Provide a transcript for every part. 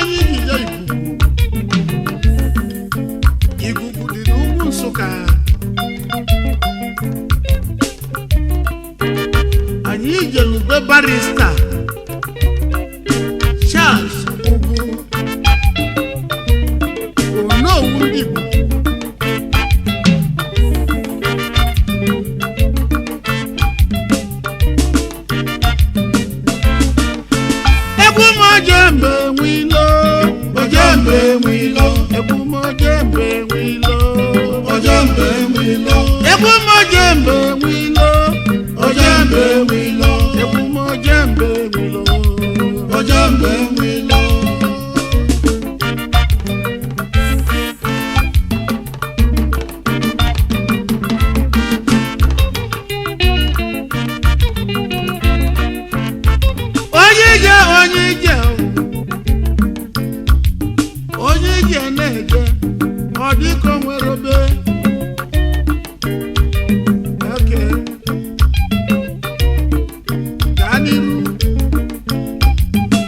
onye ijije igugu dị n'ugwu Nsụka. Anyị ijelube barista Charles Ugwu Onowu ndị Igbo. Ojembe nwilo, ojembe nwilo, ebumo ojembe nwilo, ojembe nwilo, ebumo ojembe nwilo, ojembe nwilo, ebumo ojembe nwilo, ojembe nwilo. Onye ije na-eje ọ dịka o nwere obe. Oke gaa n'iru.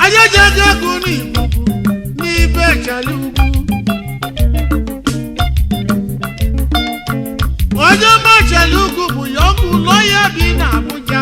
Anyị ejeghị ego n'Igbo n'ibe Echali Ugwu. Onye ọma Echali Ugwu bụ ya ọkụ ụlọ ya bi n'Abuja.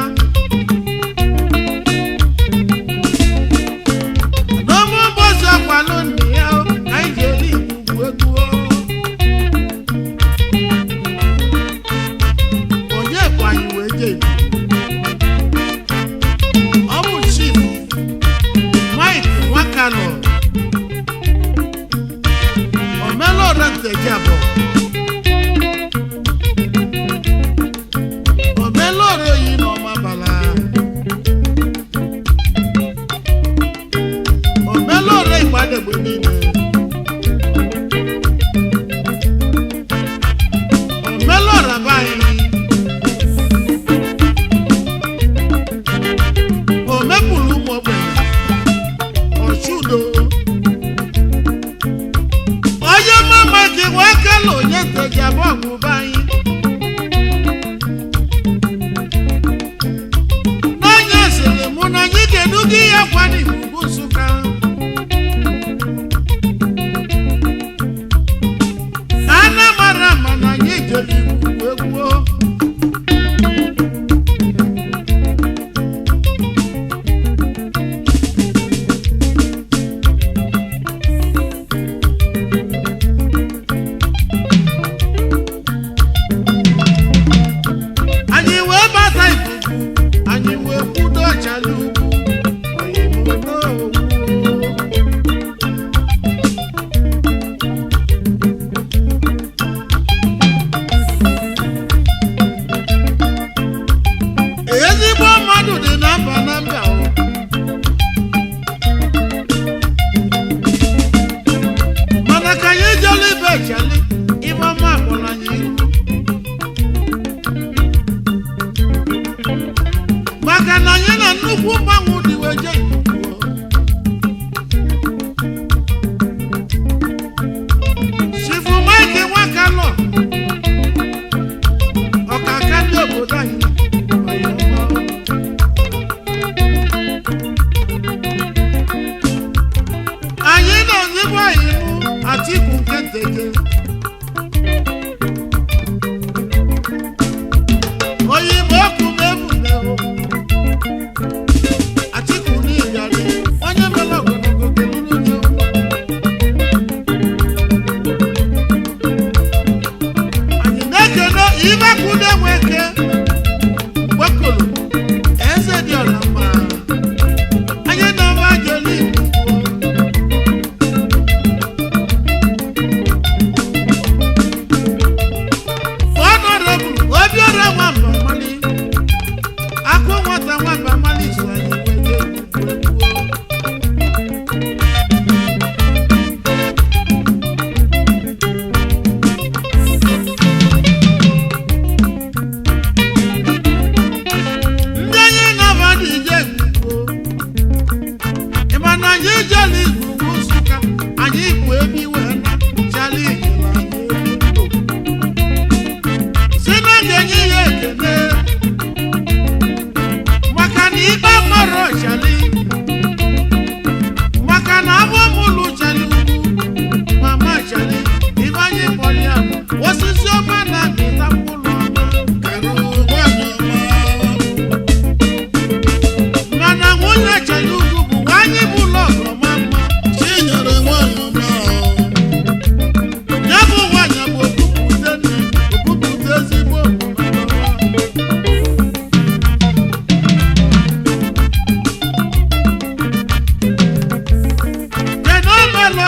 Maka na abụ mụlụ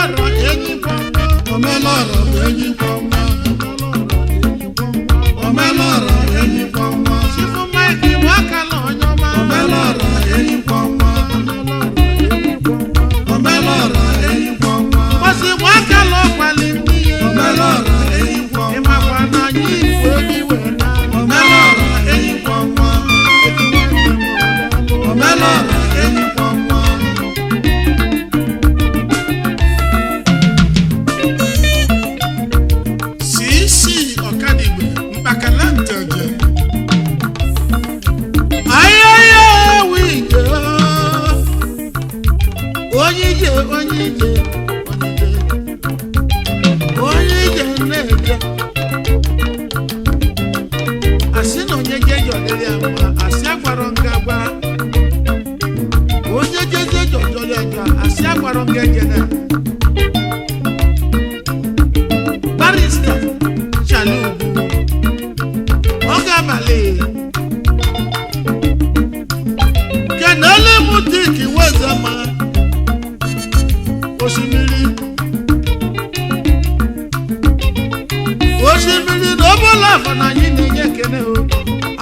omelọrọ enyi kwọnwa omelọrọ bụ enyi kwọnwa omelọrọ enyi kwọnwa Chifu Mike Nwakala onye ọma omelọrọ enyi kwọnwa omelọrọ enyi kwọnwa Mbosi Nwakala ọkwali ndị ya omelọrọ enyi kwọnwa ịmakwa na anyị igwe ebiwe na omelọrọ enyi kwọnwa omelọrọ enyi kwọnwa CC Ọkadigwe Mpakala Nteje ayaya wije onye ije na-eje asị na onye je jọlịrị ama asị agwarọ nga gwa onye jeje jọjọlị aja asị agwarọ nga ejene barista Chalubu oge abalị kenele mutiki wezama osimiri n'ọbụla afọ na anyị na-enye ekene o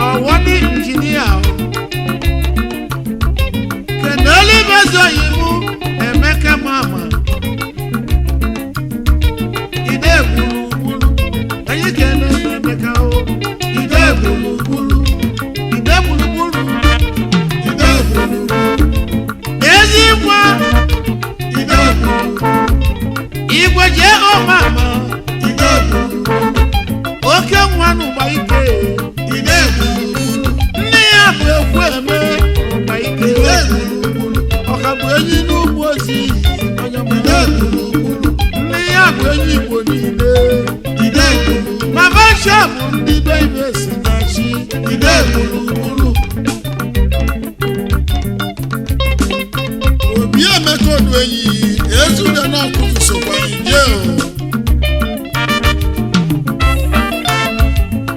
awọdị injinia o kenele mezoghị mụ Emeka Mama ide gburugburu anyị kene Emeka o ide gburugburu ezi nwa ide gburugburu igwe jee ọmama ide gburugburu oke nwa n'ụgba ike ide gburugburu nne ya bụ ekwu eme ụgba ike ide gburugburu ọka bụ enyi n'ugbo ozi onye ọma. ide gburugburu nne ya bụ enyi Igbo niile ide gburugburu mama ncha bụ ndị be ibe si na chi ide gburugburu Obi Emeka Oduenyi ezude n'ọkụzụ sokwa ije o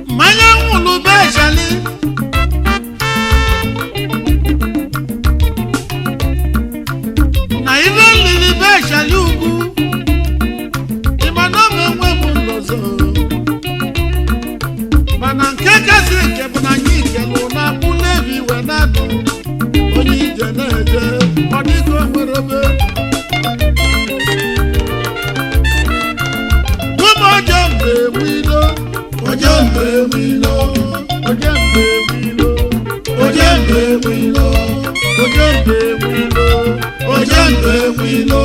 mmanya nwụrụ be ejali na ibe nlili be ejali ugwu ịma na ọ enwe m nlọzọ mana nke kasị nke bụ na anyị kelụ na akpụla ebi iwe na-adụ onye ije na-eje ọ dịka o nwere obe ụmụ oje mgbe wilo oje mgbe wilo oje mgbe wilo oje mgbe wilo oje mgbe wilo oje mgbe wilo